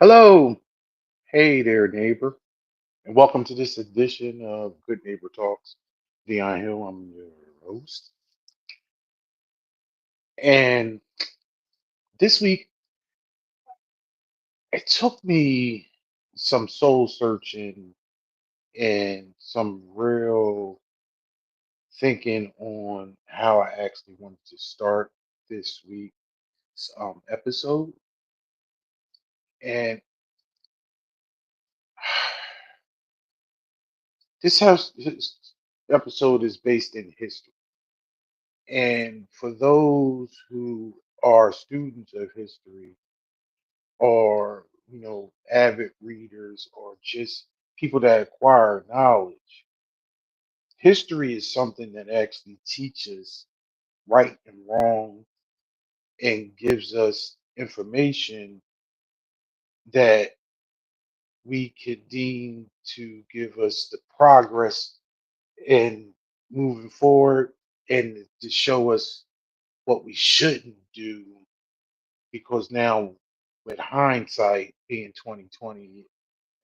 Hello. Hey there, neighbor. And welcome to this edition of Good Neighbor Talks. Dion Hill, I'm your host. And this week, it took me some soul searching and some real thinking on how I actually wanted to start this week's episode. And this episode is based in history. And for those who are students of history, or avid readers, or just people that acquire knowledge, history is something that actually teaches right and wrong and gives us information that we could deem to give us the progress in moving forward, and to show us what we shouldn't do, because now, with hindsight being 2020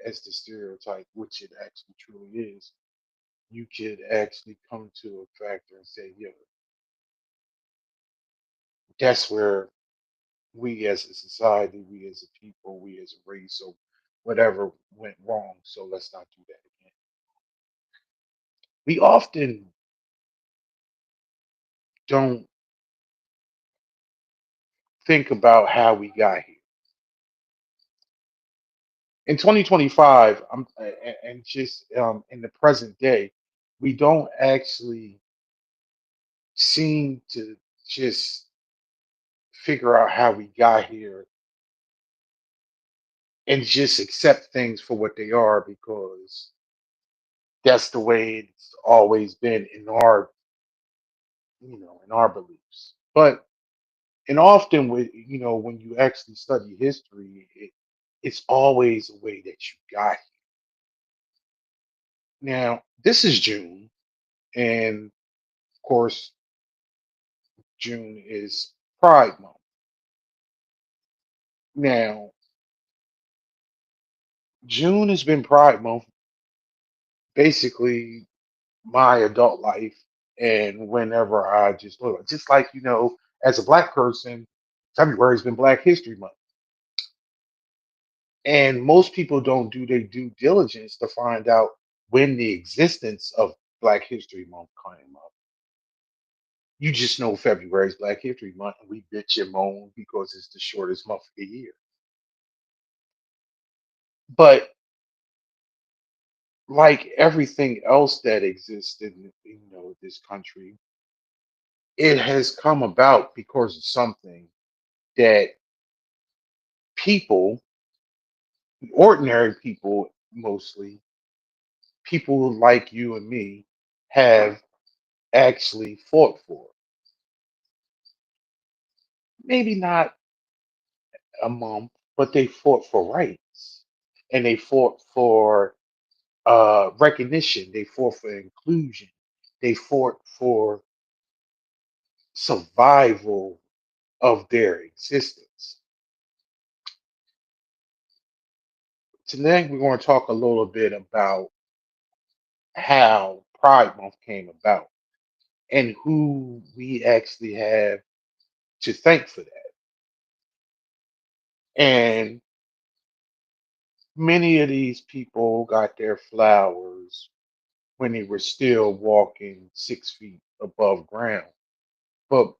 as the stereotype, which it actually truly is, you could actually come to a factor and say, yeah, that's where we as a society, we as a people, we as a race, so whatever went wrong, so let's not do that again. We often don't think about how we got here. In 2025, and just in the present day, we don't actually seem to just figure out how we got here and just accept things for what they are, because that's the way it's always been in our in our beliefs. But and often, with when you actually study history, it's always a way that you got here. Now this is June, and of course June is Pride Month. Now June has been Pride Month basically my adult life, and whenever I just look, just like as a black person, February's been Black History Month, and most people don't do their due diligence to find out when the existence of Black History Month came up. You just know February's Black History Month, and we bitch and moan because it's the shortest month of the year. But like everything else that exists in this country, it has come about because of something that people, ordinary people mostly, people like you and me, have actually fought for. Maybe not a month, but they fought for rights, and they fought for recognition, they fought for inclusion, they fought for survival of their existence. Today, we're going to talk a little bit about how Pride Month came about and who we actually have to thank for that. And many of these people got their flowers when they were still walking 6 feet above ground. But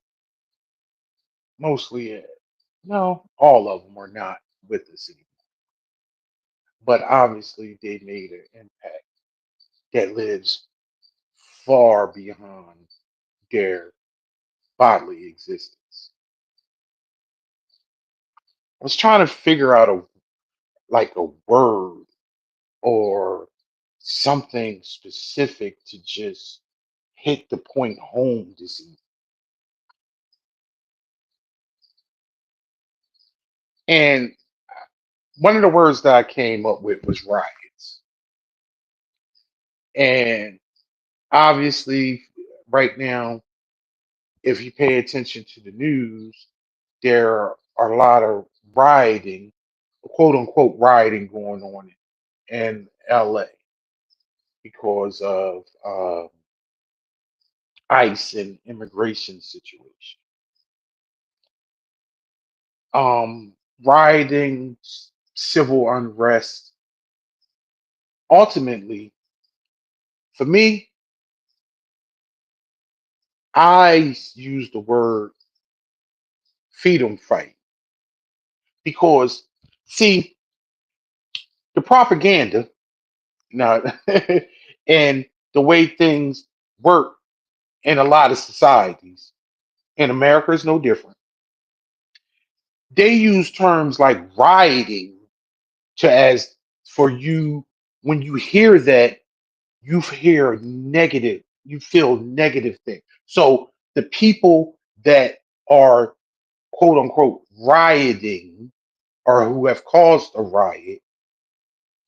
mostly, no, all of them are not with us anymore. But obviously, they made an impact that lives far beyond their bodily existence. I was trying to figure out a word or something specific to just hit the point home this evening. And one of the words that I came up with was riots. And obviously, right now, if you pay attention to the news, there are a lot of rioting quote unquote rioting going on in LA because of ICE and immigration situation. Rioting, civil unrest. Ultimately, for me, I use the word freedom fight because, see, the propaganda now and the way things work in a lot of societies, and America is no different. They use terms like rioting to as for you when you hear that you hear negative, you feel negative things. So the people that are quote unquote rioting or who have caused a riot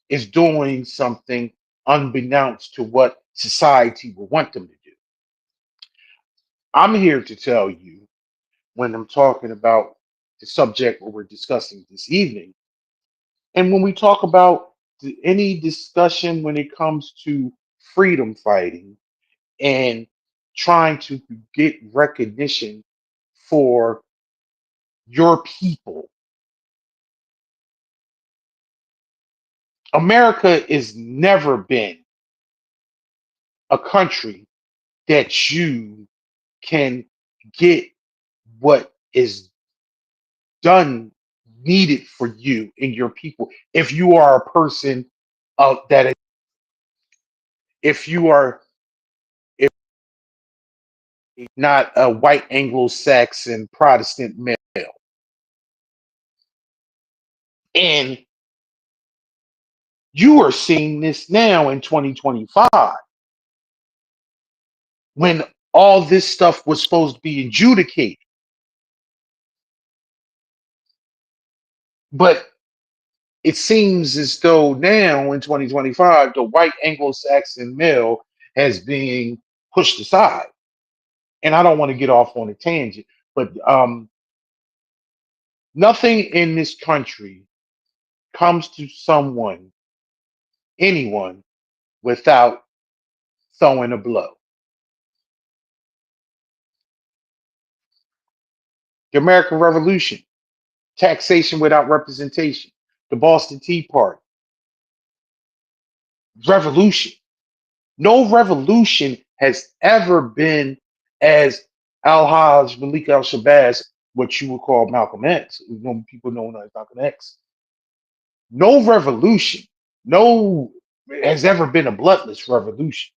is doing something unbeknownst to what society would want them to do. I'm here to tell you when I'm talking about the subject what we're discussing this evening. And when we talk about any discussion when it comes to freedom fighting and trying to get recognition for your people, America has never been a country that you can get what is done needed for you and your people if you are a person of that if you are if not a white Anglo-Saxon Protestant male. And you are seeing this now in 2025 when all this stuff was supposed to be adjudicated. But it seems as though now in 2025, the white Anglo-Saxon male has been pushed aside. And I don't want to get off on a tangent, but nothing in this country comes to someone, anyone, without throwing a blow. The American Revolution, taxation without representation, the Boston Tea Party, revolution. No revolution has ever been as Al-Haj Malik al-Shabazz, what you would call Malcolm X, people know him as Malcolm X. No revolution, no has ever been a bloodless revolution.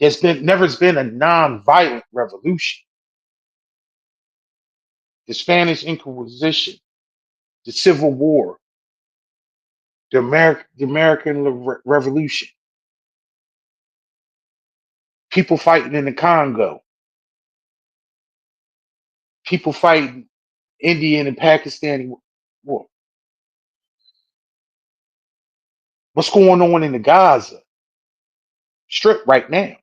There's been never has been a non-violent revolution. The Spanish Inquisition, the Civil War, the American Revolution, people fighting in the Congo, people fighting Indian and Pakistani war. What's going on in the Gaza Strip right now?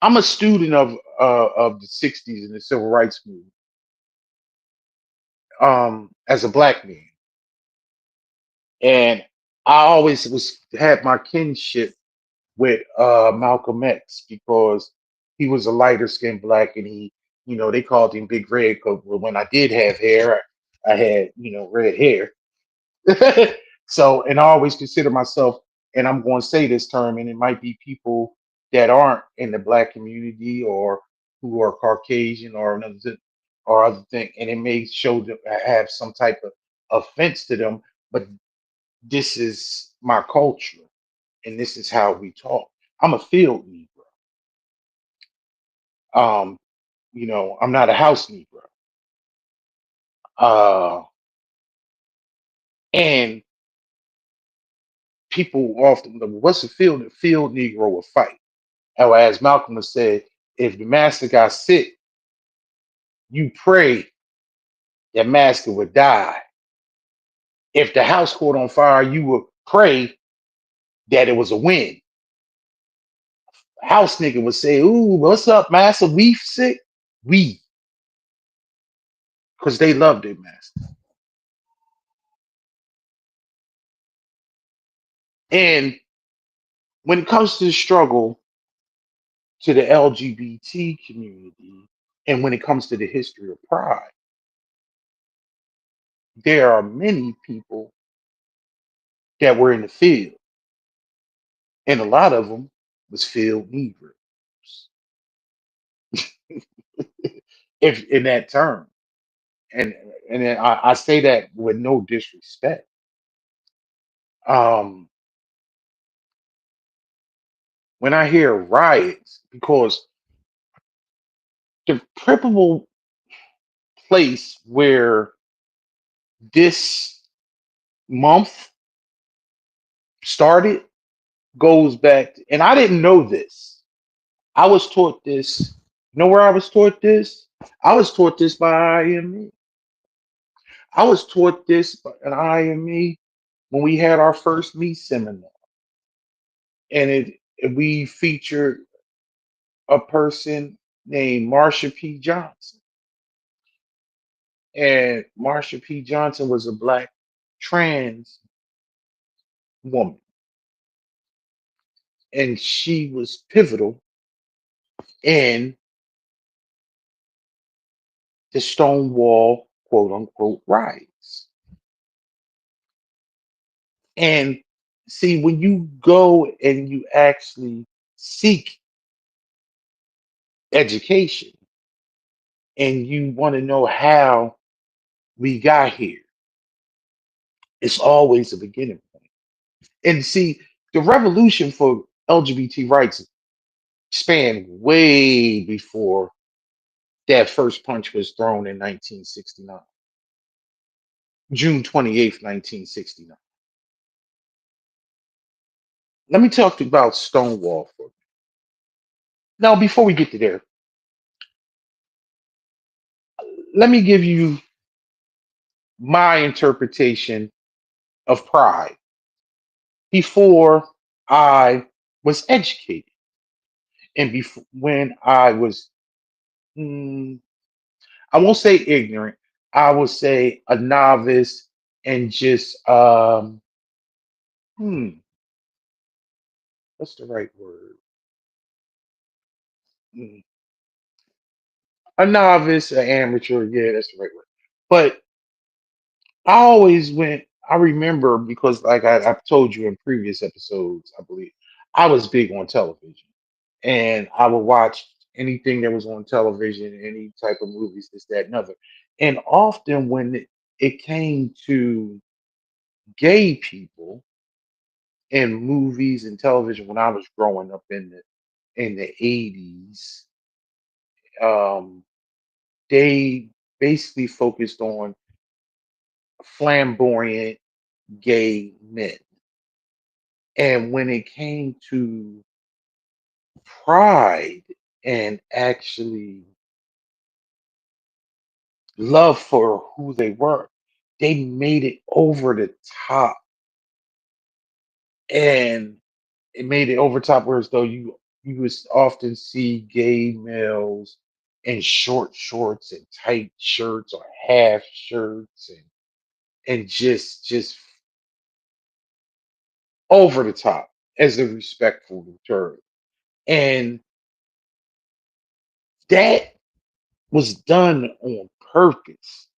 I'm a student of the '60s and the civil rights movement. As a black man, and I always was had my kinship with Malcolm X because he was a lighter skinned black, and they called him Big Red. 'Cause when I did have hair, I had red hair. So, and I always consider myself, and I'm going to say this term, and it might be people that aren't in the black community or who are Caucasian or another or other thing, and it may show them have some type of offense to them, but this is my culture, and this is how we talk. I'm a field Negro. Um, I'm not a house Negro. Uh, and people often, what's a field? A field Negro will fight. Or as Malcolm has said, if the master got sick, you pray that master would die. If the house caught on fire, you would pray that it was a wind. House nigga would say, "Ooh, what's up, master? We sick? We because they love their master. And when it comes to the struggle to the LGBT community, and when it comes to the history of pride, there are many people that were in the field, and a lot of them was field Negroes, if in that term. And then I say that with no disrespect. Um, when I hear riots, because the principal place where this month started goes back, and I didn't know this. I was taught this. You know where I was taught this? I was taught this by IME. I was taught this at IME when we had our first me seminar, and we featured a person named Marsha P. Johnson, and Marsha P. Johnson was a black trans woman, and she was pivotal in the Stonewall quote unquote riots. And see, when you go and you actually seek education and you want to know how we got here, it's always a beginning point. And see, the revolution for LGBT rights spanned way before that first punch was thrown in 1969, June 28th, 1969. Let me talk about Stonewall for a minute. Now, before we get to there, let me give you my interpretation of pride before I was educated and before when I was, mm, I won't say ignorant, I will say a novice and just, hmm, what's the right word? Mm, a novice, an amateur, yeah, that's the right word. But I always went, I remember because, like I've told you in previous episodes, I believe, I was big on television and I would watch anything that was on television, any type of movies, this, that, and other. And often when it came to gay people in movies and television when I was growing up in the 80s, um, they basically focused on flamboyant gay men. And when it came to pride and actually love for who they were, they made it over the top. And it made it over top where as though you would often see gay males in short shorts and tight shirts or half shirts and just over the top as a respectful term. And that was done on purpose.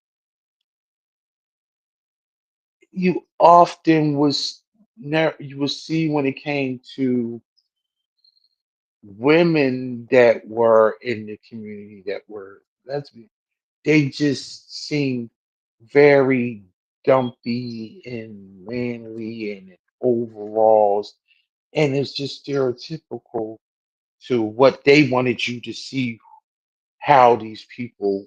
You often was never you will see when it came to women that were in the community that were lesbian, they just seemed very dumpy and manly and in overalls, and it's just stereotypical to what they wanted you to see how these people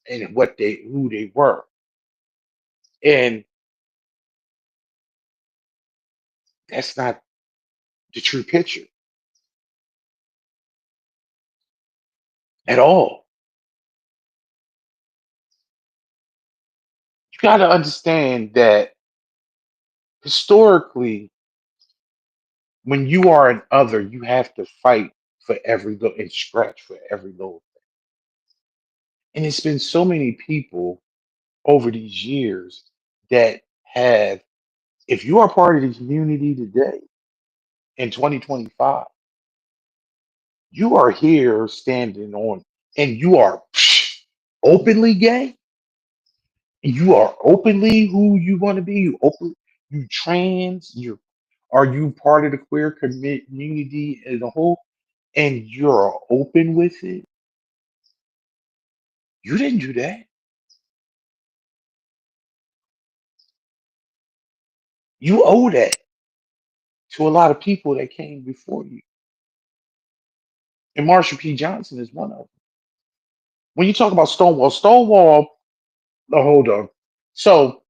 and what they who they were, and that's not the true picture at all. You got to understand that historically, when you are an other, you have to fight for every little and scratch for every little. And it's been so many people over these years that have, if you are part of the community today in 2025, you are here standing on, and you are openly gay, you are openly who you want to be, you trans, you are you part of the queer community as a whole, and you're open with it. You didn't do that. You owe that to a lot of people that came before you. And Marsha P. Johnson is one of them. When you talk about Stonewall, Stonewall, oh, hold on. So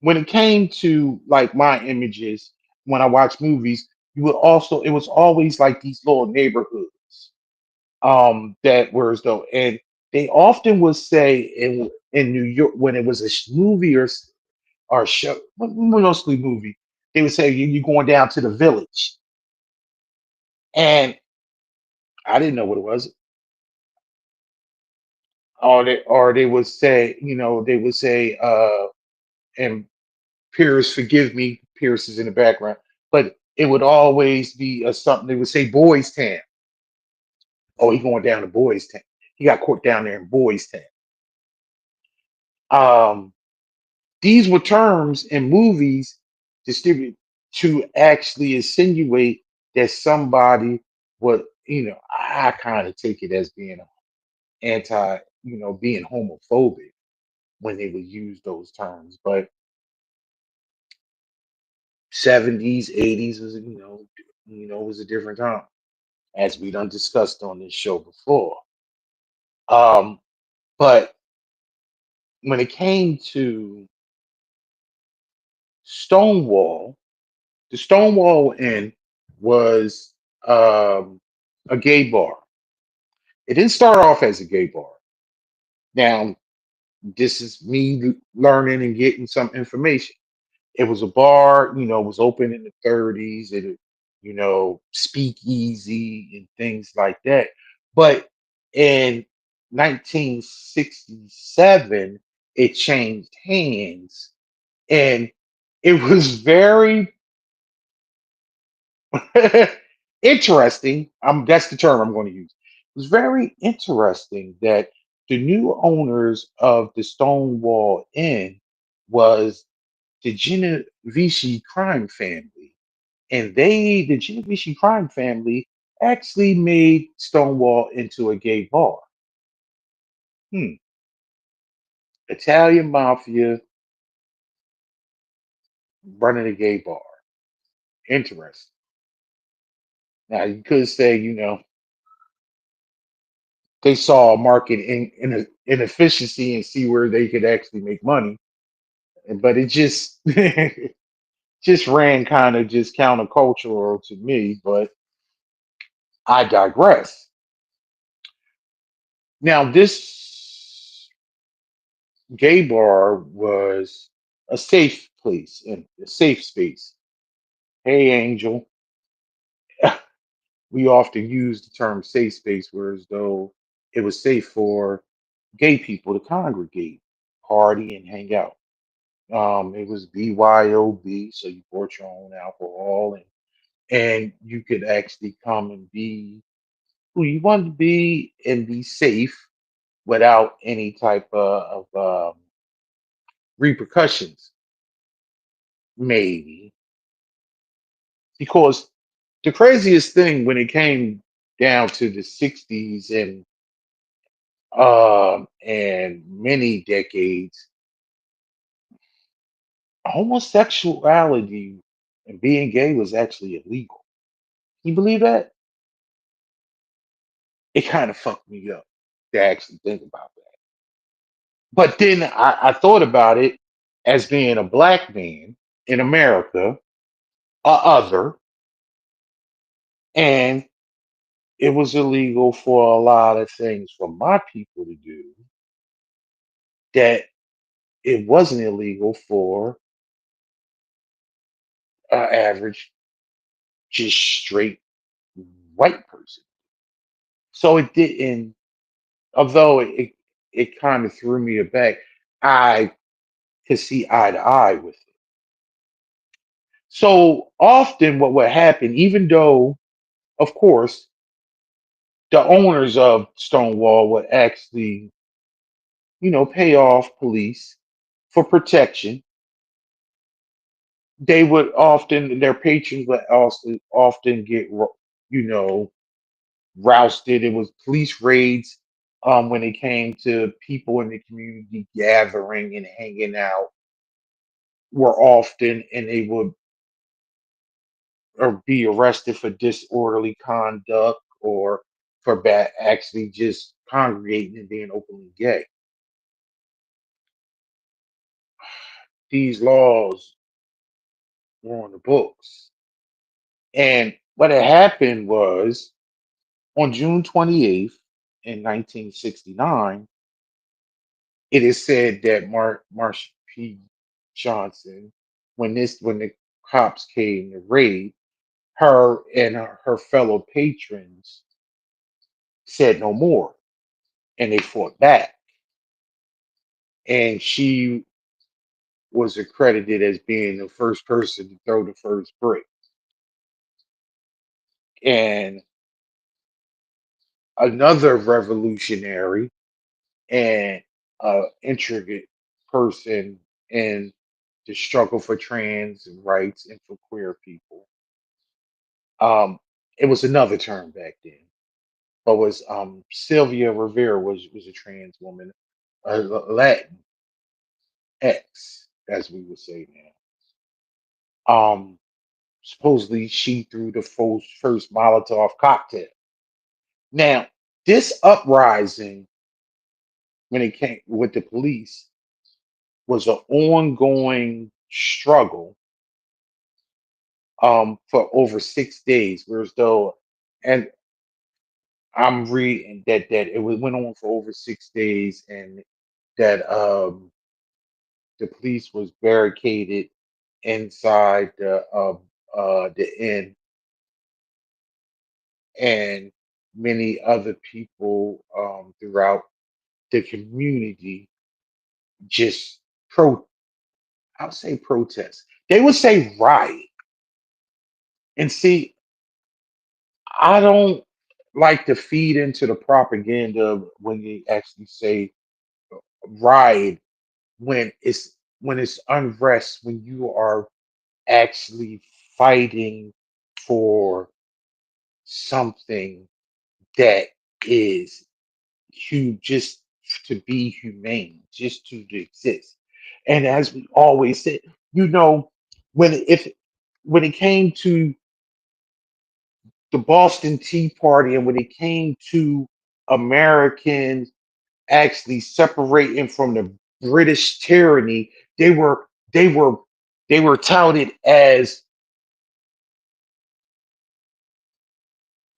when it came to like my images, when I watch movies, you would also, it was always like these little neighborhoods that were as though, and they often would say in New York when it was a movie or show, mostly movie, they would say you're going down to the village, and I didn't know what it was. Or they would say, they would say, and Pierce, forgive me, Pierce is in the background, but it would always be something. They would say Boys Town. Oh, he going down to Boys Town. He got caught down there in Boys Town. Um, these were terms in movies distributed to actually insinuate that somebody would, I kind of take it as being anti, being homophobic when they would use those terms. But 70s, 80s was, was a different time, as we done discussed on this show before. Um, but when it came to Stonewall, the Stonewall Inn was a gay bar. It didn't start off as a gay bar. Now, this is me learning and getting some information. It was a bar, it was open in the 30s, it, speakeasy and things like that. But in 1967, it changed hands, and it was very interesting. That's the term I'm going to use. It was very interesting that the new owners of the Stonewall Inn was the Genovese crime family. And the Genovese crime family, actually made Stonewall into a gay bar. Hmm. Italian mafia running a gay bar. Interesting. Now, you could say, they saw a market inefficiency and see where they could actually make money. But it just just ran kind of just countercultural to me, but I digress. Now, this gay bar was a safe place and a safe space. Hey, Angel, we often use the term safe space, whereas though it was safe for gay people to congregate, party, and hang out. It was BYOB, so you brought your own alcohol, and you could actually come and be who you wanted to be and be safe without any type of repercussions, maybe. Because the craziest thing when it came down to the 60s and many decades, homosexuality and being gay was actually illegal. You believe that? It kind of fucked me up to actually think about that. But then I thought about it as being a black man in America, a other, and it was illegal for a lot of things for my people to do that it wasn't illegal for an average, just straight white person. So it didn't, although it kind of threw me aback. I could see eye to eye with it. So often, what would happen, even though, of course, the owners of Stonewall would actually, pay off police for protection, they would often, their patrons would also often get, you know, rousted. It was police raids when it came to people in the community gathering and hanging out were often, and they would or be arrested for disorderly conduct or for actually just congregating and being openly gay. These laws were on the books. And what had happened was on June 28th in 1969, it is said that Marsha P. Johnson, when the cops came to raid, her and her fellow patrons said no more, and they fought back. And she was accredited as being the first person to throw the first brick. And another revolutionary and intricate person in the struggle for trans rights and for queer people. It was another term back then, but was Sylvia Rivera was a trans woman, Latin X, as we would say now. Supposedly she threw the first Molotov cocktail. Now, this uprising, when it came with the police, was an ongoing struggle for over 6 days. Whereas though, and I'm reading that went on for over 6 days, and that the police was barricaded inside the inn, and many other people throughout the community just pro I'll say protest. They would say riot. And see, I don't like to feed into the propaganda when they actually say riot when it's unrest, when you are actually fighting for something that is just to be humane, just to exist. And as we always said, you know, if when it came to the Boston Tea Party and when it came to Americans actually separating from the British tyranny, they were they were they were touted as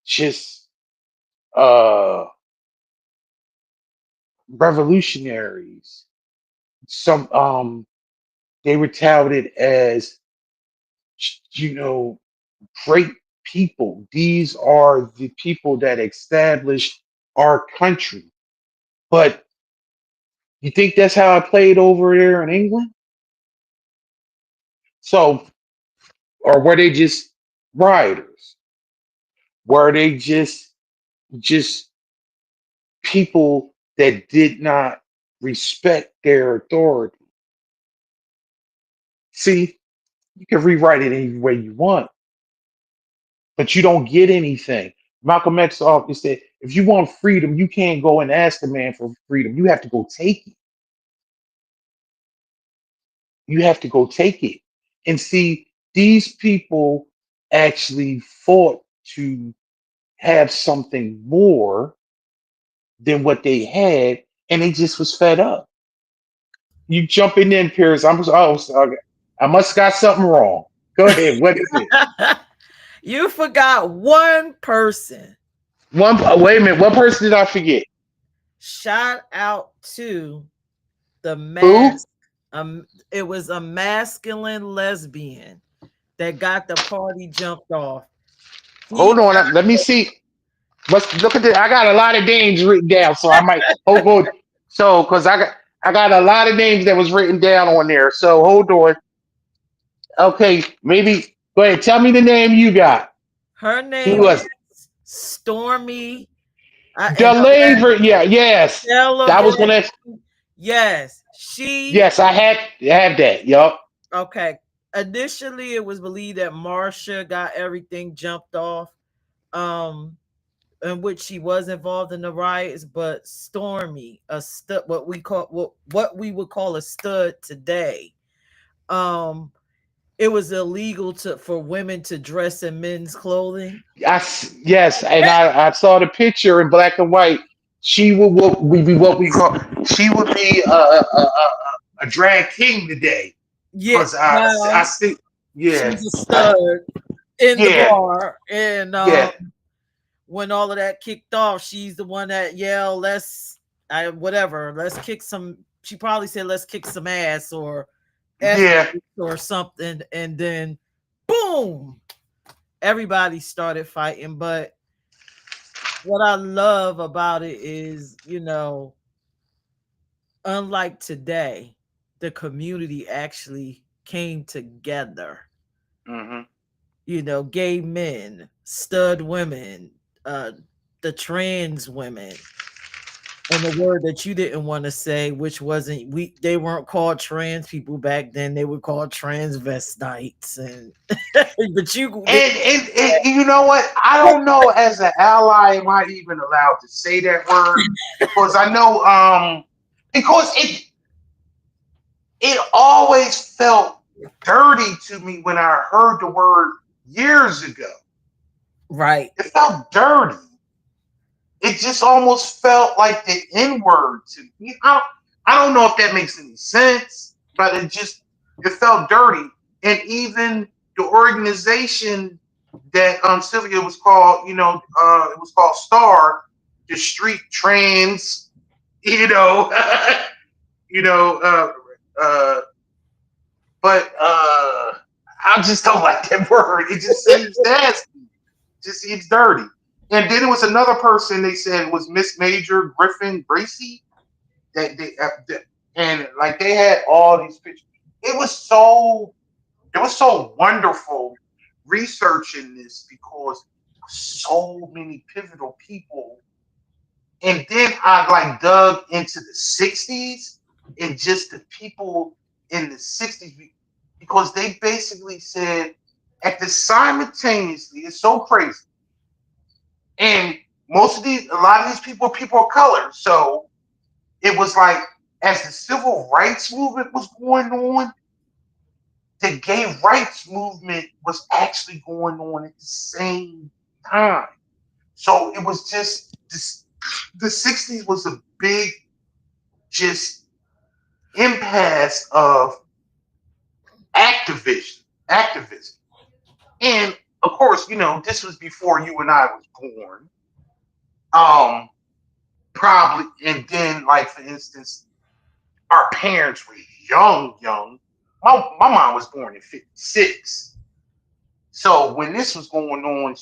just uh revolutionaries. Some they were touted as you know great people. These are the people that established our country. But you think that's how it played over there in England? So, or were they just rioters? Were they just people that did not respect their authority? See, you can rewrite it any way you want, but you don't get anything. Malcolm X often said, if you want freedom, you can't go and ask the man for freedom. You have to go take it. You have to go take it. And see, these people actually fought to have something more than what they had, and they just was fed up. You jump in, Paris. Sorry. I must have got something wrong. Go ahead. What is it? You forgot one person. Wait a minute. What person did I forget? Shout out to the Who? mask. It was a masculine lesbian that got the party jumped off. He Hold on. Let me see. Let's look at this. I got a lot of names written down, so I might. Oh, good. So, because I got a lot of names that was written down on there. So hold on. Okay, maybe go ahead. Tell me the name you got. Her Who name was is Stormy. And her last Delaver? Yeah, yes. That was Delaver. gonna. Yes, she. Yes, I had that. Yup. Okay. Initially, it was believed that Marsha got everything jumped off, um, in which she was involved in the riots. But Stormy, a stud, what we would call a stud today, um, it was illegal to for women to dress in men's clothing. Yes, and I saw the picture in black and white. She would what we be what we call. She would be a drag king today Yeah, because I now see. Yeah, she's a stud in the yeah, bar, and yeah, when all of that kicked off, she's the one that yelled, "Let's, whatever, let's kick some." She probably said, "Let's kick some ass" or "F yeah. or something," and then boom, everybody started fighting. But what I love about it is, unlike today, the community actually came together. Hmm. Gay men, stud women, uh, the trans women, and the word that you didn't want to say, which wasn't they weren't called trans people back then. They were called transvestites, and but And you know what? I don't know. As an ally, am I even allowed to say that word? Because I know, because it always felt dirty to me when I heard the word years ago. right, It felt dirty. It just almost felt like the N word to me. I don't know if that makes any sense, but it felt dirty. And even the organization that Sylvia was called, it was called Star, the Street Trans, you know, you know, uh, but I just don't like that word. It just seems nasty. Just seems dirty. And then there was another person they said was Miss Major Griffin Gracie. And like they had all these pictures. It was so it was so wonderful researching this because so many pivotal people. And then I like dug into the '60s and just the people in the '60s because they basically said at the simultaneously, it's so crazy. And a lot of these people of color. So it was like as the civil rights movement was going on, the gay rights movement was actually going on at the same time. So it was just this, the '60s was a big just impasse of activism. And of course, this was before you and I was born. Um, Probably, and then like for instance, our parents were young. My mom was born in '56. So when this was going on,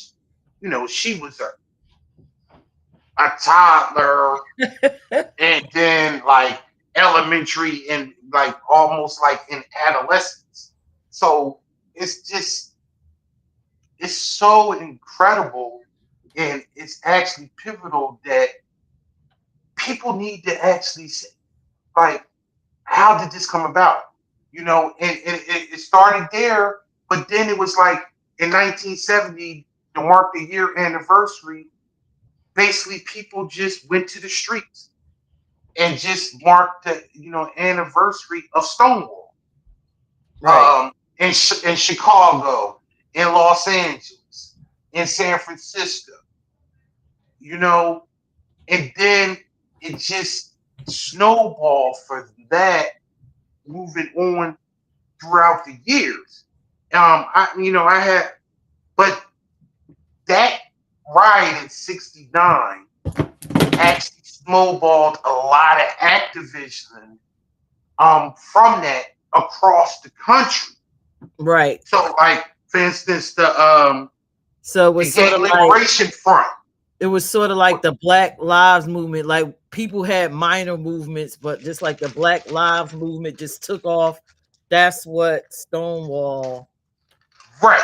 she was a toddler and then like elementary and like almost like in adolescence. So it's just it's so incredible and it's actually pivotal that people need to actually say, like, how did this come about? And it started there, but then it was like in 1970 to mark the year anniversary. Basically, people just went to the streets and just marked the anniversary of Stonewall right, in Chicago, in Los Angeles, in San Francisco, you know, and then it just snowballed for that moving on throughout the years. I had, but that ride in '69 actually snowballed a lot of activism from that across the country. right. So, like for instance, So it the was sort Gay of like Liberation Front. It was sort of like the Black Lives movement. Like people had minor movements, but just like the Black Lives movement just took off. That's what Stonewall Right.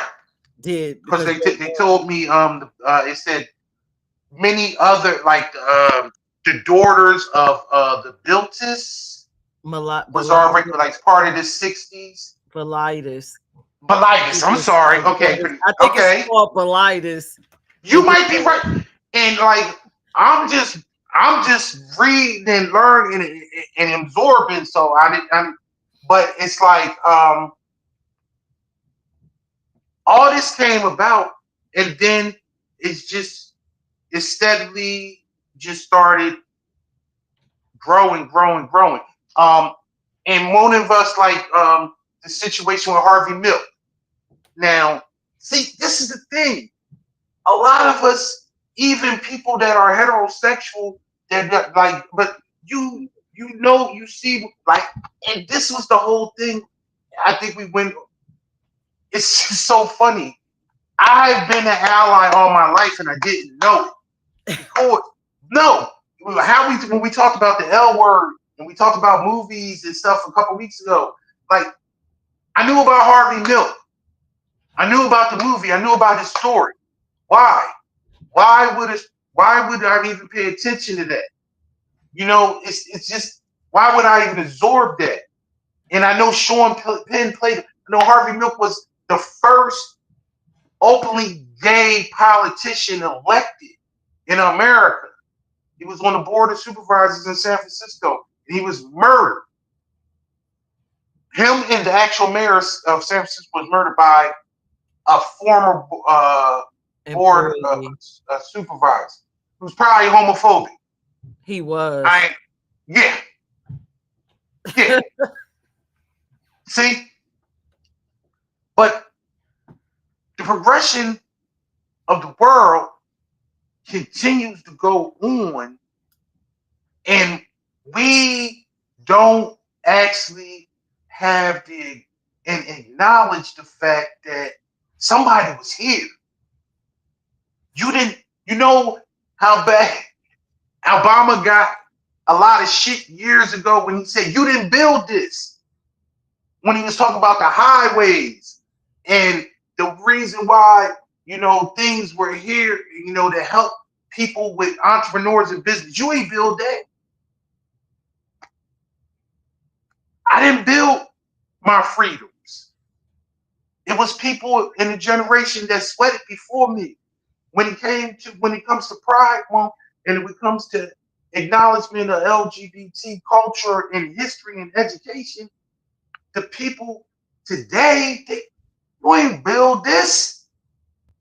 did Because because they told me it said many other like the daughters of the Biltis was already like part of the 60s. Bilitis. Belitis, I'm sorry. Okay, I think it's okay. called Bilitis. You might be right. And like I'm just I'm just reading and learning and absorbing. So I didn't. But it's like all this came about, and then it's just it steadily just started growing, growing, growing. Um, and one of us like the situation with Harvey Milk. Now, see, this is the thing. A lot of us, even people that are heterosexual, that like, but you see, like, and this was the whole thing. I think we went. It's just so funny. I've been an ally all my life, and I didn't know it because no, how we when we talked about the L word and we talked about movies and stuff a couple weeks ago, like I knew about Harvey Milk, I knew about the movie, I knew about his story. Why? Why would it? Why would I even pay attention to that? You know, it's just why would I even absorb that? And I know Sean Penn played. I know Harvey Milk was the first openly gay politician elected in America. He was on the board of supervisors in San Francisco, and he was murdered. Him and the actual mayor of San Francisco was murdered by a former board employee. supervisor who's probably homophobic. He was. I yeah, yeah. See, but the progression of the world continues to go on, and we don't actually have the and acknowledge the fact that somebody was here. You didn't, you know how bad Obama got a lot of shit years ago when he said you didn't build this. When he was talking about the highways and the reason why things were here, to help people with entrepreneurs and business. You ain't build that. I didn't build my freedoms. It was people in the generation that sweated before me. When it comes to Pride Month and when it comes to acknowledgement of LGBT culture and history and education, the people today, you ain't build this.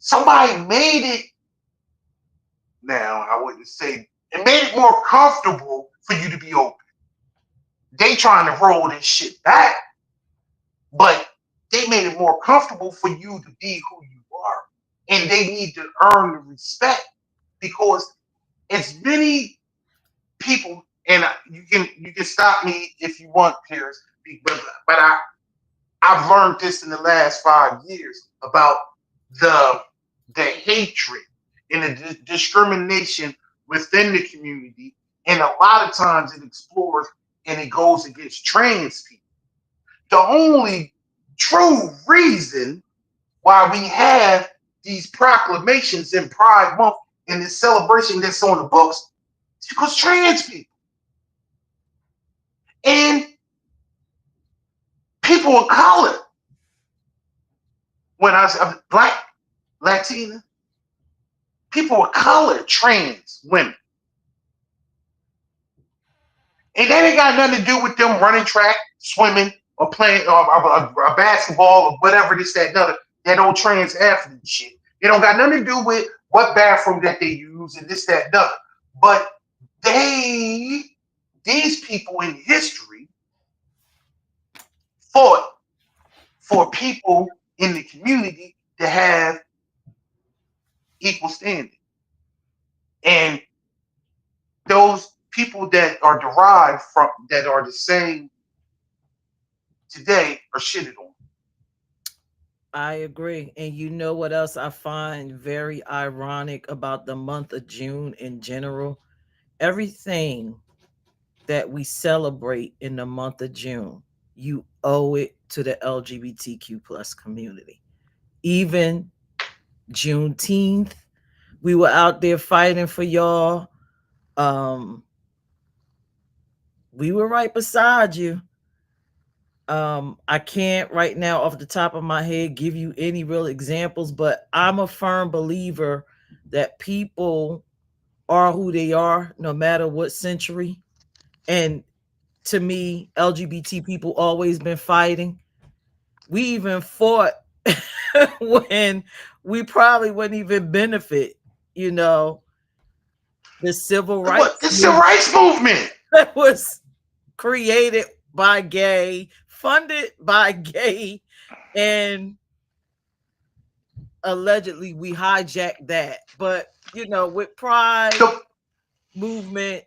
Somebody made it. Now, I wouldn't say it made it more comfortable for you to be open. They trying to roll this shit back, but they made it more comfortable for you to be who you are. And they need to earn the respect because as many people, and you can stop me if you want, Pierce, but I've learned this in the last 5 years about the hatred and the discrimination within the community, and a lot of times it explores and it goes against trans people. The only true reason why we have these proclamations in Pride Month and this celebration that's on the books is because trans people and people of color, when I was black, Latina, people of color, trans women. And that ain't got nothing to do with them running track, swimming, or playing or basketball or whatever this, that, and other. That old trans athlete shit. It don't got nothing to do with what bathroom that they use and this, that, and other. But these people in history fought for people in the community to have equal standing. And those people that are derived from that are the same today are shitted on. I agree. And you know what else I find very ironic about the month of June in general? Everything that we celebrate in the month of June, you owe it to the LGBTQ plus community. Even Juneteenth, we were out there fighting for y'all. Um, we were right beside you. I can't right now off the top of my head give you any real examples, but I'm a firm believer that people are who they are no matter what century. And to me, LGBT people always been fighting. We even fought when we probably wouldn't even benefit, you know, the civil What? rights It's the movement rights movement. that was created by gay, funded by gay, and allegedly we hijacked that. But you know, with Pride The, movement,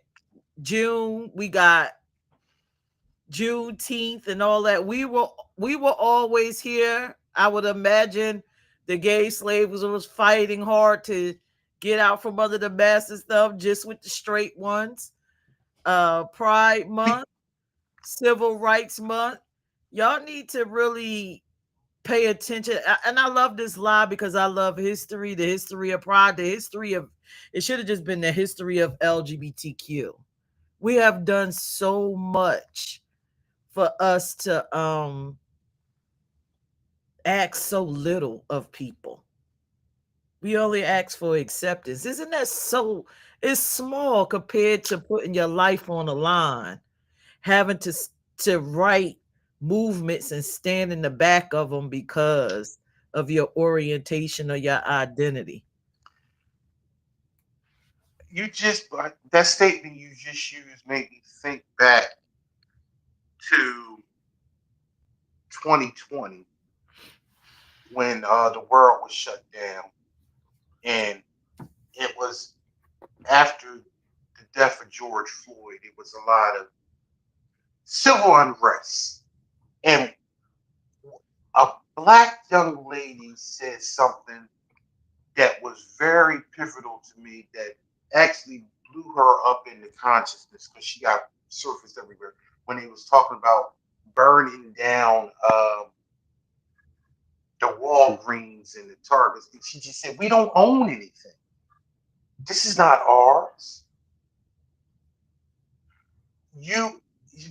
June, we got Juneteenth and all that. We were always here. I would imagine the gay slaves was fighting hard to get out from under the mess and stuff, just with the straight ones. Pride Month, Civil Rights Month. Y'all need to really pay attention. And I love this lie because I love history, the history of pride, the history of it should have just been the history of LGBTQ. We have done so much for us to ask so little of people. We only ask for acceptance. Isn't that so? It's small compared to putting your life on the line, having to write movements and stand in the back of them because of your orientation or your identity. you just that statement you just used made me think back to 2020 when the world was shut down, and it was after the death of George Floyd. It was a lot of civil unrest, and a black young lady said something that was very pivotal to me that actually blew her up into consciousness because she got surfaced everywhere when he was talking about burning down the Walgreens and the Targets. She just said, "We don't own anything. This is not ours. You,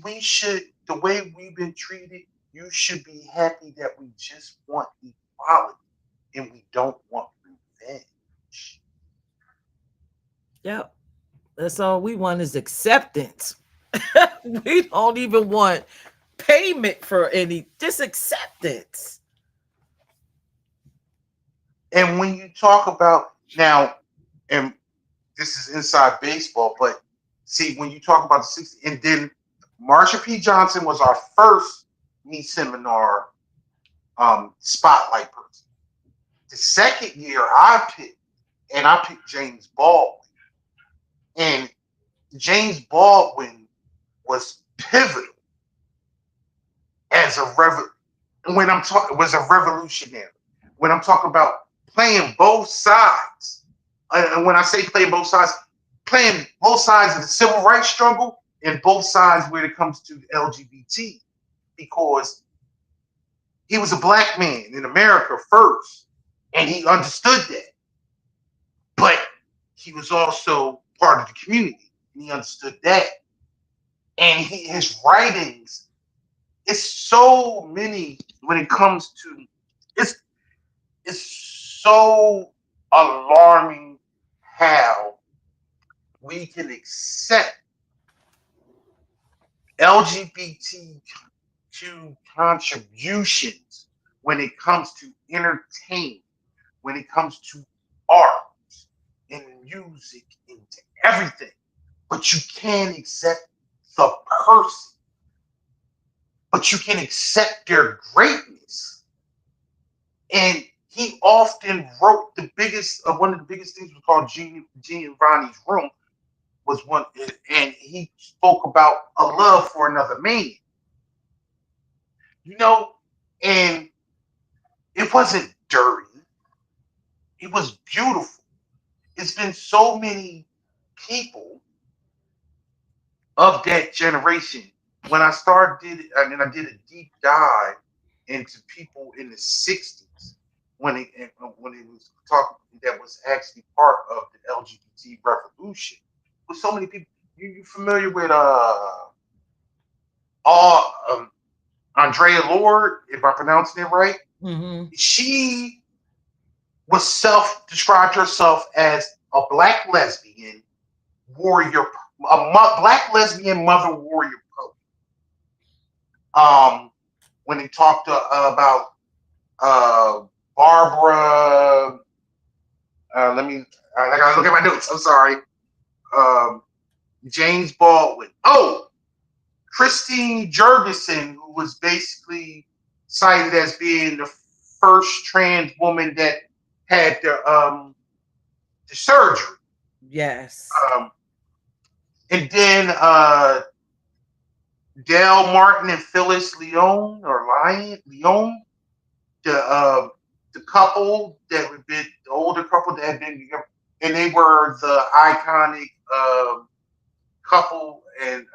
we should, the way we've been treated, you should be happy that we just want equality and we don't want revenge." Yep. That's all we want is acceptance. We don't even want payment for any just acceptance. And when you talk about now, and this is inside baseball, but see, when you talk about the 60s, and then Marsha P. Johnson was our first me seminar spotlight person. The second year I picked James Baldwin. And James Baldwin was pivotal as a when I'm talking was a revolutionary. When I'm talking about playing both sides, and when I say playing both sides of the civil rights struggle and both sides when it comes to LGBT, because he was a black man in America first, and he understood that, but he was also part of the community, and he understood that, and his writings, it's so many when it comes to it's it's so alarming how we can accept LGBTQ contributions when it comes to entertainment, when it comes to art and music and everything. But you can't accept the person, but you can accept their greatness. And he often wrote one of the biggest things was called Giovanni's Room was one, and he spoke about a love for another man, you know, and It wasn't dirty. It was beautiful. It's been so many people of that generation. When I started, I mean, I did a deep dive into people in the '60s when it was talking that was actually part of the LGBT revolution. With so many people, you familiar with all Andrea Lord, if I pronounced it right? Mm-hmm. She was self described herself as a black lesbian warrior, black lesbian mother warrior poet. When he talked about uh, Barbara, let me, I gotta look at my notes. I'm sorry. Um, James Baldwin. Oh, Christine Jurgensen, who was basically cited as being the first trans woman that had the surgery. Yes. Um, and then Dale Martin and Phyllis Leon, the uh, the couple that had been the older couple that had been together, and they were the iconic couple, and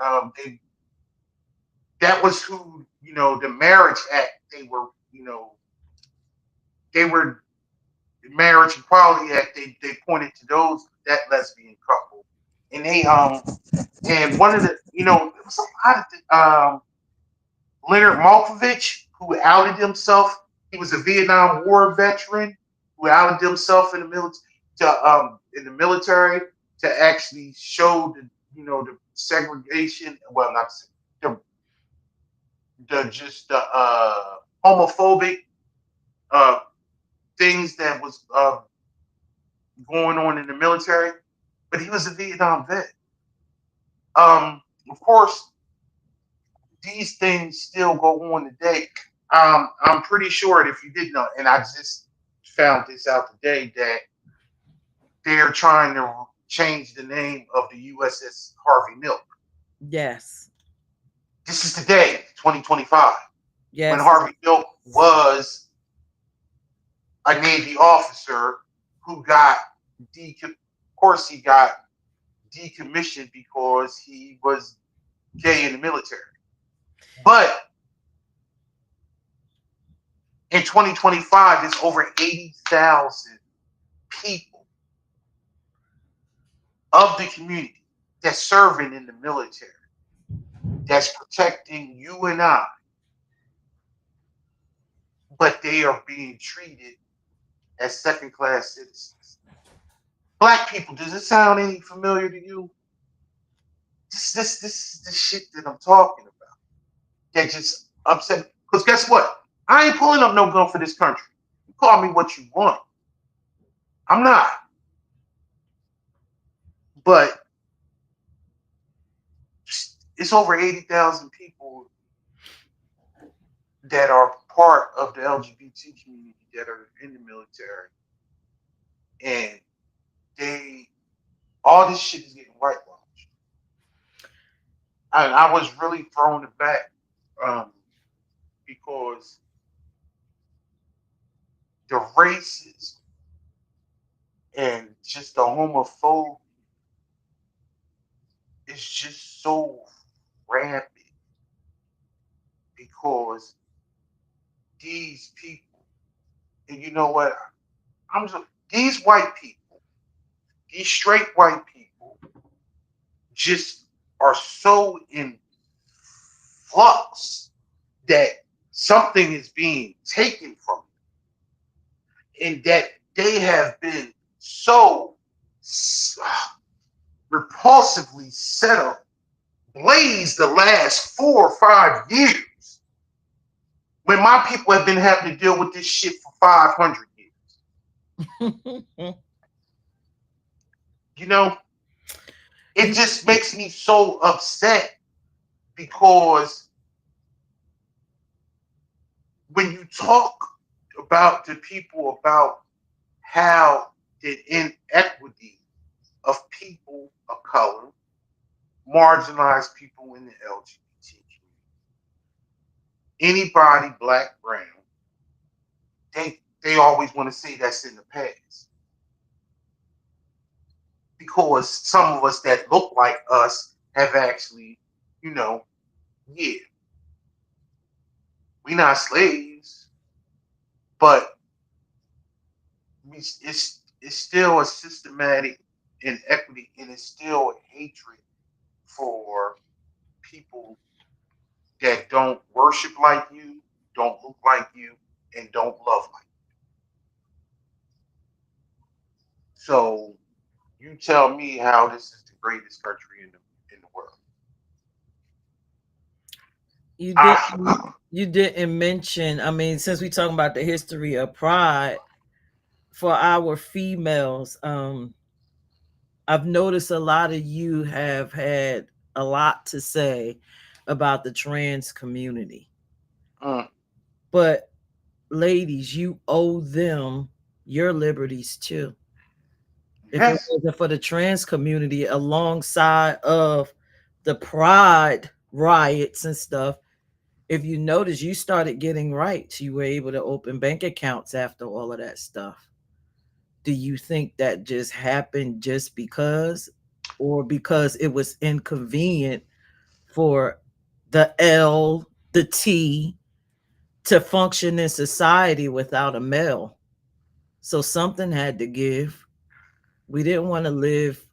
that was who the Marriage Act. They were the Marriage Equality Act. They pointed to that lesbian couple, and they and one of the it was a lot of Leonard Malkovich, who outed himself. He was a Vietnam War veteran who outed himself in the military to actually show the segregation. Well, not the just the homophobic uh, things that was going on in the military. But he was a Vietnam vet. Of course, these things still go on today. I'm pretty sure if you didn't know, and I just found this out today, that they're trying to change the name of the USS Harvey Milk. Yes. This is today, 2025, when Yes. Harvey Milk was a Navy officer who got of course he got decommissioned because he was gay in the military. But in 2025, there's over 80,000 people of the community that's serving in the military, that's protecting you and I, but they are being treated as second class citizens. Black people, does this sound any familiar to you? This is the shit that I'm talking about. That just upset. Because guess what? I ain't pulling up no gun for this country. You call me what you want. I'm not. But it's over 80,000 people that are part of the LGBT community that are in the military, and they all this shit is getting whitewashed. And I was really thrown aback um, because the races and just the homophobia is just so rampant because these people, and you know what? I'm just these white people, these straight white people, just are so in flux that something is being taken from them, and that they have been so repulsively set up blaze the last 4 or 5 years when my people have been having to deal with this shit for 500 years. You know, it just makes me so upset because when you talk about the people about how the inequity of people of color, marginalized people in the LGBT community, anybody black, brown, they always want to say that's in the past because some of us that look like us have actually, you know, yeah, we not slaves, but it's still a systematic inequity and it's still a hatred for people that don't worship like you, don't look like you, and don't love like you. So you tell me how this is the greatest country in the world. You didn't I, you didn't mention, I mean, since we talking about the history of pride for our females, I've noticed a lot of you have had a lot to say about the trans community. mm, But ladies, you owe them your liberties too. If it yes, wasn't for the trans community alongside of the pride riots and stuff, if you notice, you started getting rights. You were able to open bank accounts after all of that stuff. Do you think that just happened just because, or because it was inconvenient for the L, the T to function in society without a male? So something had to give. We didn't want to live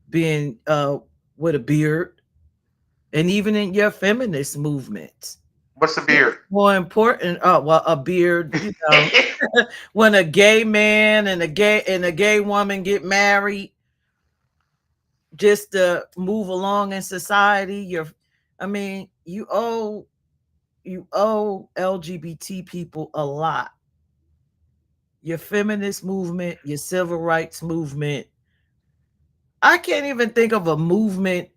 being with a beard. And even in your feminist movement, what's a beard? more important, well, a beard, when a gay man and a gay woman get married just to move along in society, I mean, you owe LGBT people a lot. Your feminist movement, your civil rights movement. I can't even think of a movement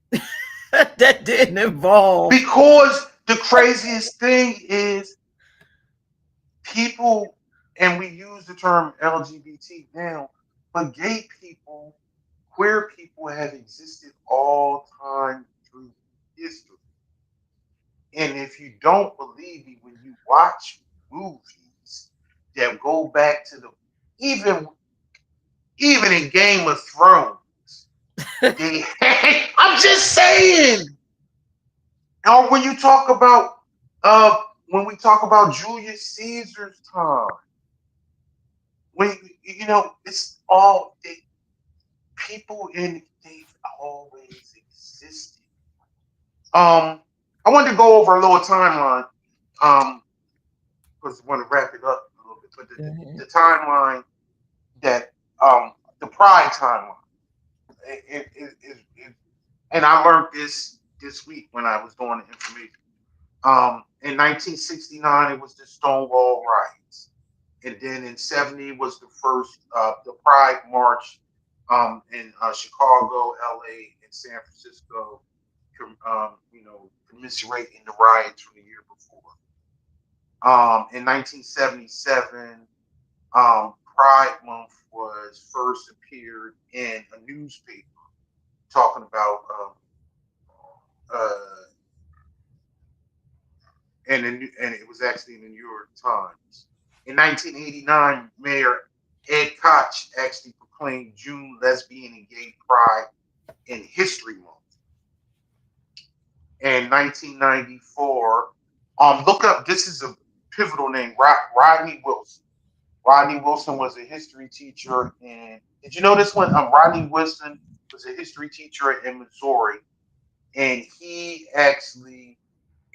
that didn't involve. Because the craziest thing is people, and we use the term LGBT now, but gay people, queer people have existed all time through history. And if you don't believe me, when you watch movies that go back to the even even in Game of Thrones, they I'm just saying. Or uh when we talk about Julius Caesar's time, when it's all people in they've always existed. I wanted to go over a little timeline. Because I want to wrap it up a little bit. But the timeline that the Pride timeline, and I learned this week when I was doing the information. In 1969, it was the Stonewall riots, and then in '70 was the first the Pride March in Chicago, LA, and San Francisco, commiserating the riots from the year before. In 1977, Pride Month was first appeared in a newspaper talking about uh, and it was actually in the New York Times. In 1989, Mayor Ed Koch actually proclaimed June Lesbian and Gay Pride in History Month. In 1994, look up. This is a pivotal name, Rodney Wilson. Rodney Wilson was a history teacher, and did you know this one? Rodney Wilson was a history teacher in Missouri, and he actually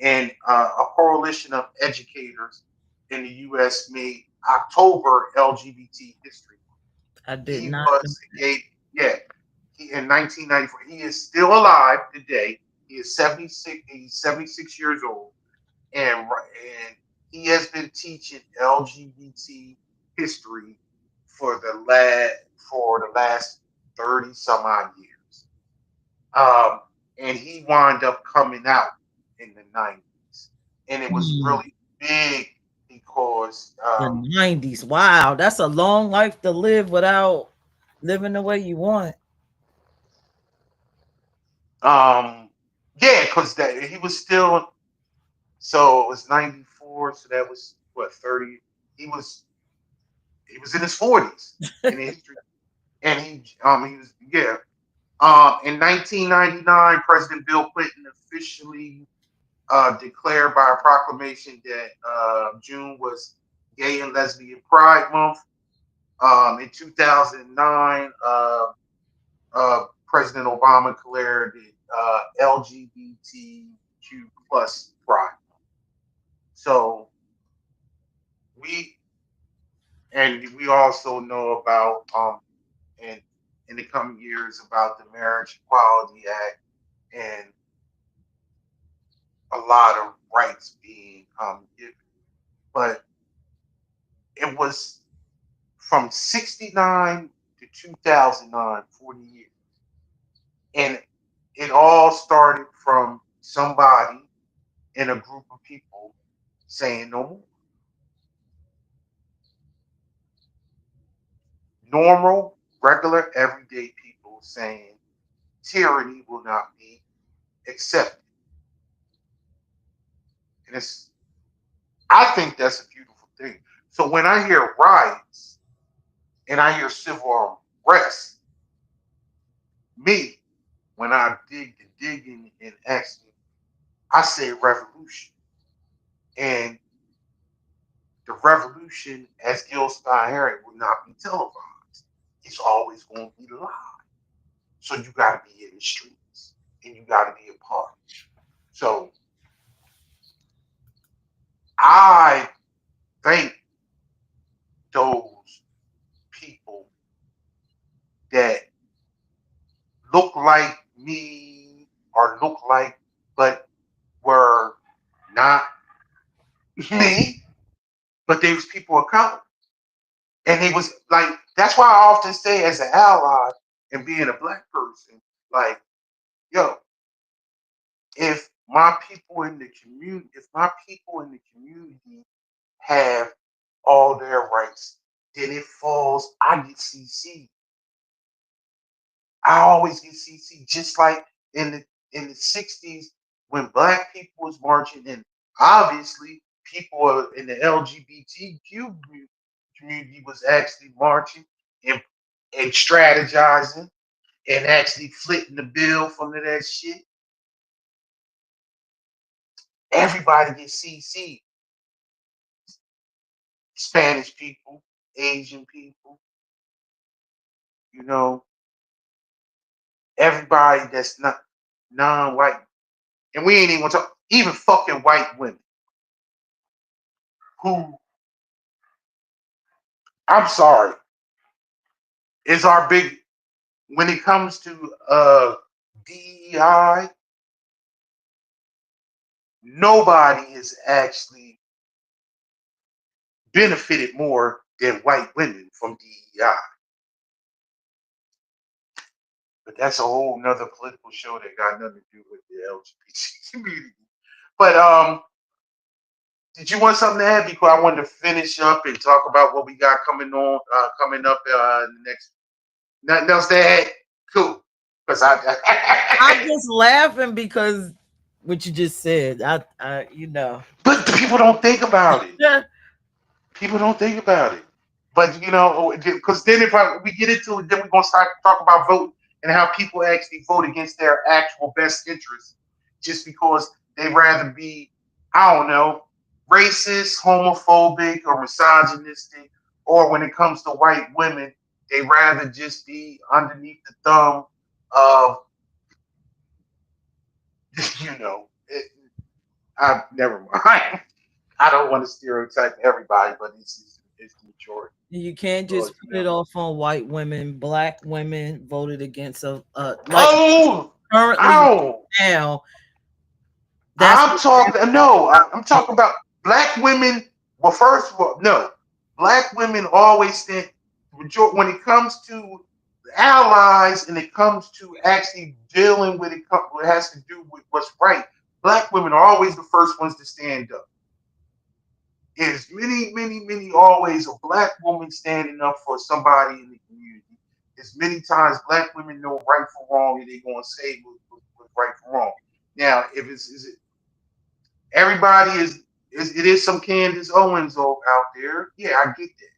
and a coalition of educators in the U.S. made October LGBT History Month. I did He not know was a that. gay, yeah. He in 1994. He is still alive today. He is 76. He's 76 years old, and he has been teaching LGBT history for the last 30 some odd years. Um, and he wound up coming out in the 90s, and it was Hmm. really big because The 90s. Wow, that's a long life to live without living the way you want. yeah, because that he was still. So it was 94, so that was what 30. He was. He was in his 40s in history, and he was yeah. In 1999, President Bill Clinton officially declared by a proclamation that June was Gay and Lesbian Pride Month. In 2009, President Obama declared it LGBTQ plus Pride. So we we also know about in in the coming years about the Marriage Equality Act and a lot of rights being given. But it was from 69 to 2009, 40 years. And it all started from somebody in a group of people saying no more. Normal, regular, everyday people saying tyranny will not be accepted. And I think that's a beautiful thing. So when I hear riots and I hear civil unrest, me, when I dig the digging and actually, I say revolution. And the revolution, as Gil Scott Heron, will not be televised. It's always going to be live. So you got to be in the streets and you got to be a part. So I thank those people that look like me or look like, but were not me, but they was people of color. And it was like, that's why I often say as an ally and being a black person, like, yo, if my people in the community, if my people in the community have all their rights, then it falls, I get CC. I always get CC, just like in the 60s when black people was marching, and obviously people in the LGBTQ community was actually marching and strategizing and actually flipping the bill from that shit. Everybody gets CC. Spanish people, Asian people, you know, everybody that's not non-white. And we ain't even gonna talk, even fucking white women who, I'm sorry, is our big, when it comes to DEI, nobody has actually benefited more than white women from DEI. But that's a whole nother political show that got nothing to do with the LGBT community. But did you want something to add? Because I wanted to finish up and talk about what we got coming up in the next. Nothing else to add? Cool. Because I'm just laughing because what you just said. but people don't think about it. People don't think about it. But because then we get into it, then we're gonna start to talk about voting and how people actually vote against their actual best interests, just because they rather be, I don't know, racist, homophobic, or misogynistic, or when it comes to white women, they rather just be underneath the thumb of, you know, I never mind. I don't want to stereotype everybody, but it's the majority. You can't So just put it off on white women. Black women voted against like oh, currently ow! now. That's I'm talking. No, I'm talking about black women. Well, first of all, no, black women always stand. When it comes to allies and it comes to actually dealing with it, what has to do with what's right. Black women are always the first ones to stand up. There's many always a black woman standing up for somebody in the community. As many times black women know right from wrong and they're going to say what's right from wrong. Now, if is it everybody is it is some Candace Owens out there? Yeah, I get that.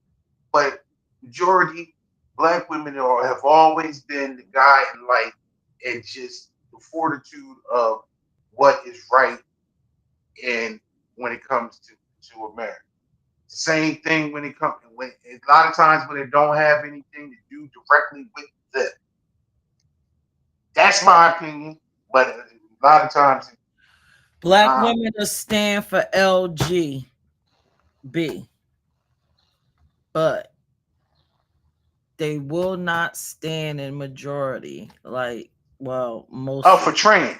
but majority black women have always been the guy in life, and just the fortitude of what is right, and when it comes to America. Same thing when it comes when a lot of times when it don't have anything to do directly with them. That's my opinion, but a lot of times, Black uh, women are stand for LGB, but they will not stand in majority. Like, well, oh, most for trans,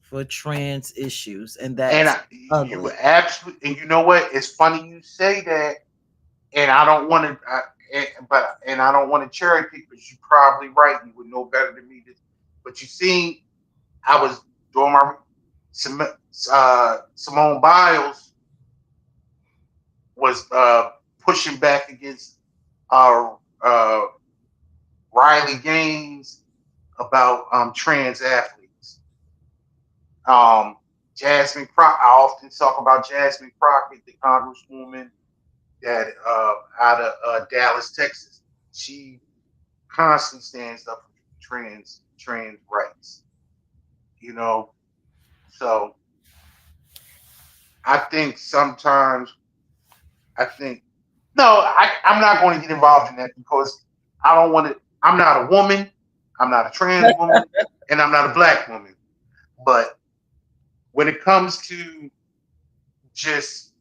for trans issues, and and that's you ugly. were absolutely, and you know what? It's funny you say that, and I don't want to, and I don't want to cherry pick, because you're probably right. You would know better than me. But you see, I was doing my Simone Biles was pushing back against uh, uh, Riley Gaines about trans athletes. Um, Jasmine Crockett, I often talk about Jasmine Crockett, the congresswoman that out of Dallas, Texas. She constantly stands up for trans rights. You know, so I think sometimes I think no, I'm not going to get involved in that, because I don't want to. I'm not a woman. I'm not a trans woman, and I'm not a black woman. But when it comes to just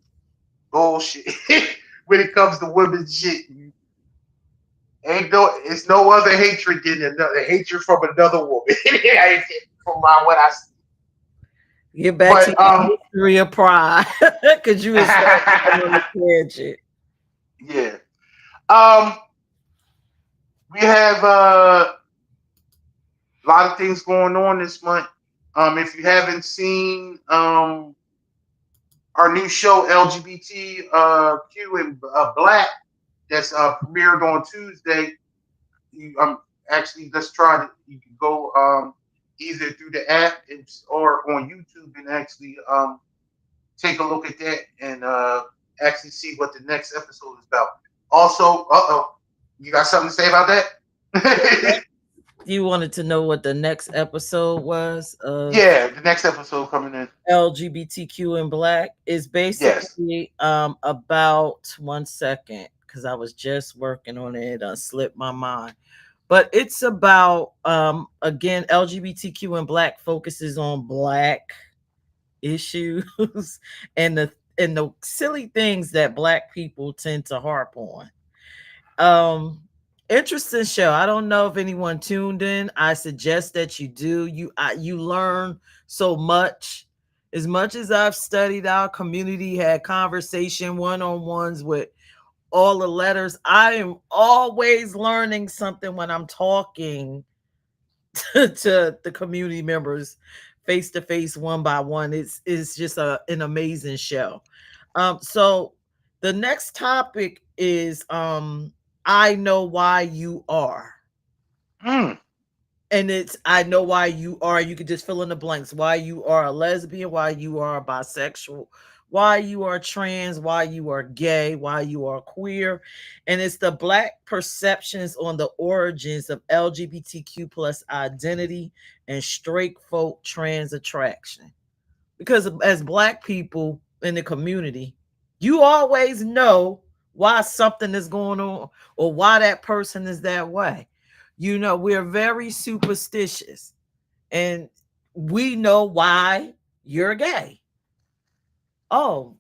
bullshit, when it comes to women's shit, ain't no, it's no other hatred than another hatred from another woman. From what I see. Get back to But your history of pride, because you was on the tangent. yeah. Um, we have a lot of things going on this month. If you haven't seen our new show LGBTQ and Black, that's premiered on Tuesday, actually, let's try to. You can go either through the app or on YouTube, and actually take a look at that, and actually see what the next episode is about. Also, you got something to say about that? You wanted to know what the next episode was of Yeah, the next episode coming in. LGBTQ and Black is Yes. basically about 1 second, because I was just working on it. I slipped my mind. But it's about again, LGBTQ and Black focuses on Black issues and the silly things that Black people tend to harp on. Um, Interesting show. I don't know if anyone tuned in. I suggest that you do. You learn so much. As much as I've studied our community, had conversation one-on-ones with all the letters, I am always learning something when I'm talking to the community members face to face, one by one. It's just an amazing show. So the next topic is I know why you are. Mm. And it's I know why you are. You could just fill in the blanks. Why you are a lesbian, why you are bisexual, why you are trans, why you are gay, why you are queer. And it's the Black perceptions on the origins of LGBTQ plus identity and straight folk trans attraction. Because as Black people in the community, you always know why something is going on or why that person is that way. You know, we're very superstitious, and we know why you're gay. Oh,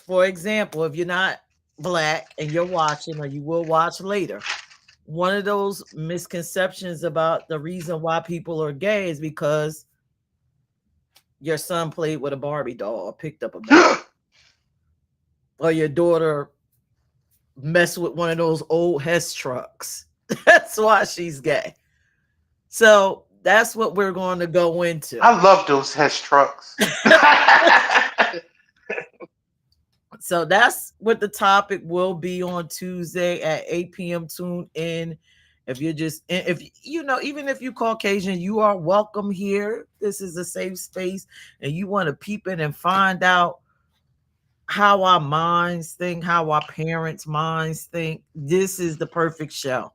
for example, if you're not Black and you're watching, or you will watch later, one of those misconceptions about the reason why people are gay is because your son played with a Barbie doll or picked up a bat, or your daughter messed with one of those old Hess trucks. That's why she's gay. So that's what we're going to go into. I love those Hess trucks. So that's what the topic will be on Tuesday at 8 p.m. Tune in. If you're just, if you know, even if you Caucasian, you are welcome here. This is a safe space, and you want to peep in and find out how our minds think, how our parents' minds think. This is the perfect show.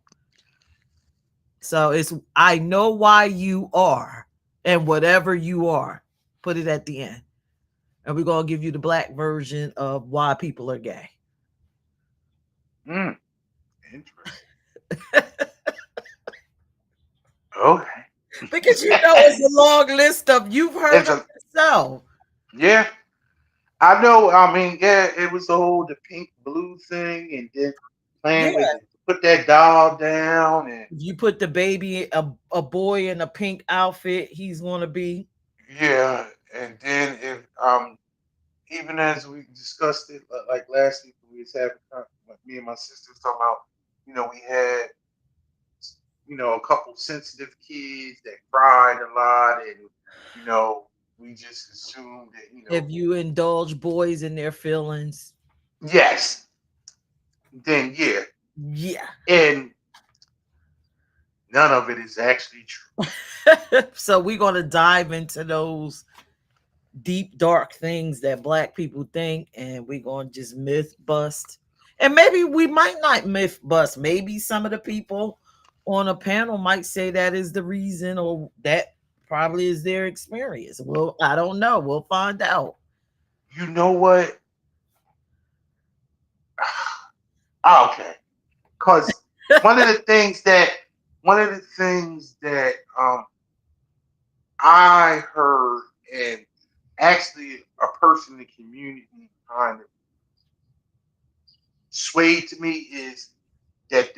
So it's I know why you are, and whatever you are, put it at the end. And we're gonna give you the black version of why people are gay. Mm, interesting. Okay. Because you know it's a long list of you've heard It's of a yourself. yeah. I know. I mean, yeah, it was the whole the pink blue thing, and then Yeah. playing with it, put that doll down, and If you put the baby, a boy in a pink outfit, he's gonna be. yeah, and then if even as we discussed it like last week, we was having like me and my sister was talking about, we had a couple sensitive kids that cried a lot, and you know we just assumed that If you indulge boys in their feelings, yes, then yeah, yeah. and none of it is actually true. So we're gonna dive into those deep dark things that black people think, and we're gonna just myth bust. And maybe we might not myth bust. Maybe some of the people on a panel might say that is the reason, or that probably is their experience. Well, I don't know. We'll find out. You know what? Ah, okay, because one of the things that one of the things that I heard, and actually a person in the community kind of swayed to me, is that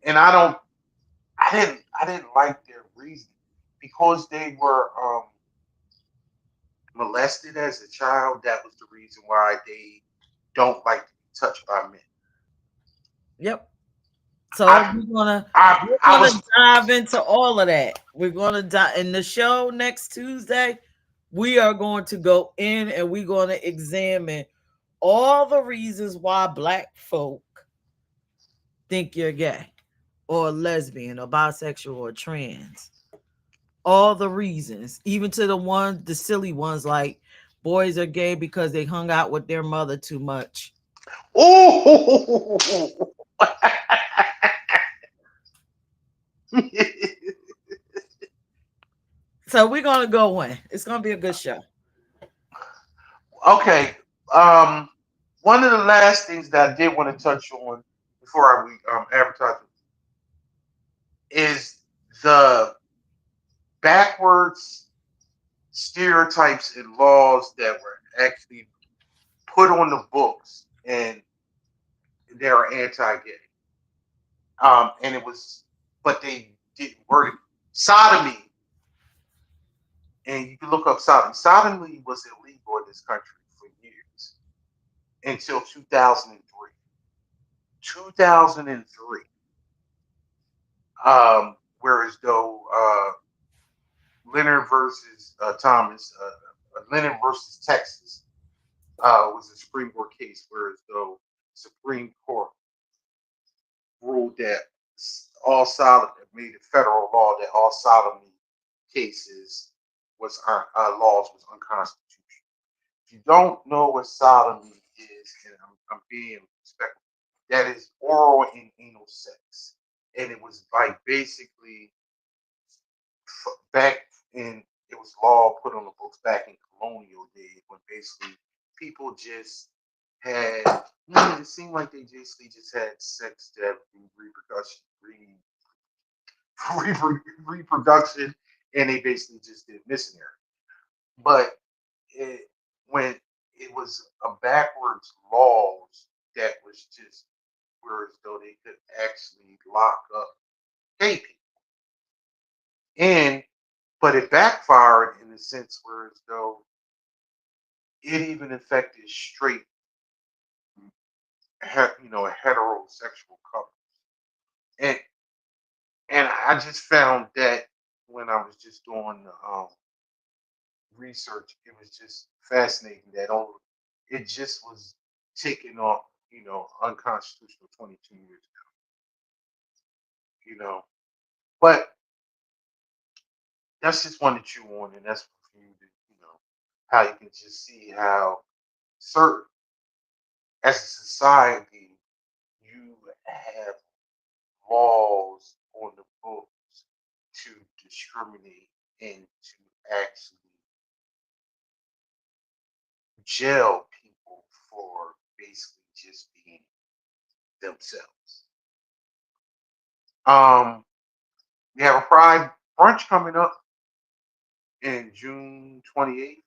and I didn't like their reason because they were molested as a child. That was the reason why they don't like to be touched by men. Yep. So I we're I gonna was dive into all of that. We're gonna dive in the show next Tuesday. We are going to go in and we're going to examine all the reasons why black folk think you're gay or lesbian or bisexual or trans. All the reasons, even to the silly ones like boys are gay because they hung out with their mother too much. oh So we're gonna go in. It's gonna be a good show. okay. Um, One of the last things that I did want to touch on before we advertise is the backwards stereotypes and laws that were actually put on the books, and they are anti-gay. And it was, but they didn't word it. Sodomy, and you can look up sodomy. Sodomy was illegal in this country for years until 2003. 2003. Whereas though Leonard versus Thomas, Leonard versus Texas was a Supreme Court case, whereas though Supreme Court ruled that all sodomy made it federal law that all sodomy cases was laws was unconstitutional. If you don't know what sodomy is, and I'm being respectful, that is oral and anal sex, and it was like basically back in it was law put on the books back in colonial days when basically people just had it seemed like they basically just had sex to have repercussion reproduction, and they basically just did missionary. But it when it was a backwards laws that was just whereas though they could actually lock up gay people. And but it backfired in the sense whereas though it even affected straight heterosexual couples. And and I just found that when I was just doing research, it was just fascinating that it just was taken off, unconstitutional 22 years ago. But that's just one to chew on, and that's for you to, how you can just see how certain as a society, you have laws on the books to discriminate and to actually jail people for basically just being themselves. Um, we have a Pride brunch coming up in June 28th.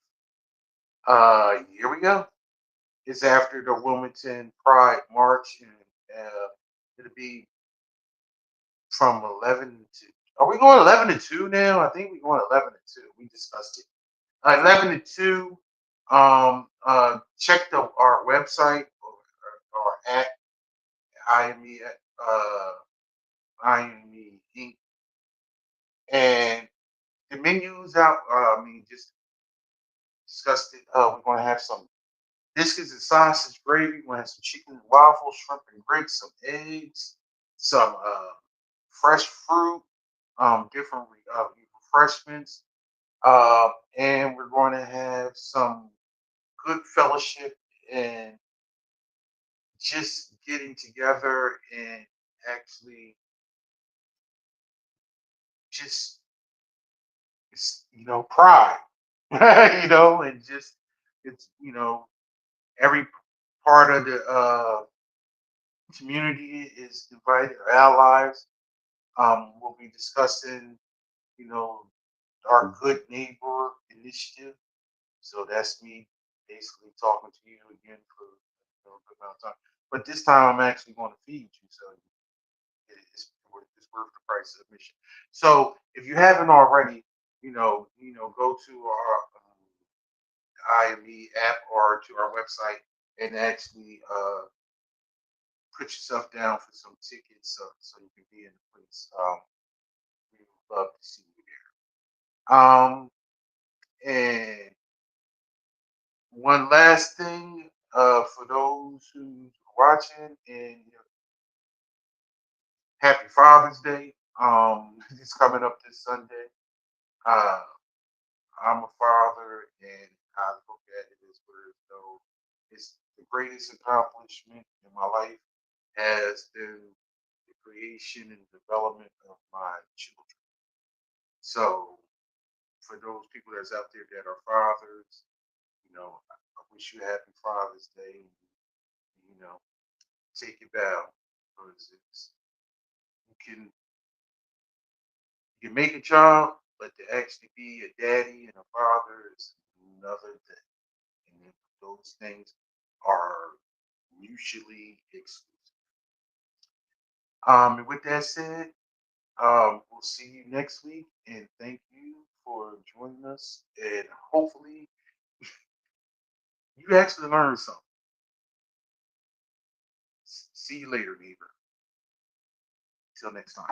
Here we go. It's after the Wilmington Pride March, and it'll be from 11 to. Are we going 11 to 2 now? I think we're going 11 to 2. We discussed it. 11 to 2. Check our website or at IME IME Inc. And the menu's out. Just discussed it. We're going to have some biscuits and sausage gravy. We're going to have some chicken and waffles, shrimp and grits, some eggs, some fresh fruit, different refreshments. And we're going to have some good fellowship and just getting together and actually just, pride, and just, it's, every part of the community is invited, our allies. We'll be discussing, you know, our good neighbor initiative. So that's me basically talking to you again for a good amount of time. But this time I'm actually going to feed you, so it's worth the price of admission. So if you haven't already, go to our IME app or to our website and actually put yourself down for some tickets so you can be in the place. We would love to see you there. And one last thing, for those who's watching, and happy Father's Day. It's coming up this Sunday. Uh, I'm a father, and I look at it as though it's the greatest accomplishment in my life has been the creation and development of my children. So, for those people that's out there that are fathers, I wish you a happy Father's Day. You know, take it down because you can you can make a child, but to actually be a daddy and a father is another thing. And those things are mutually exclusive. And with that said, we'll see you next week, and thank you for joining us. And hopefully, you actually learned something. See you later, neighbor. Till next time.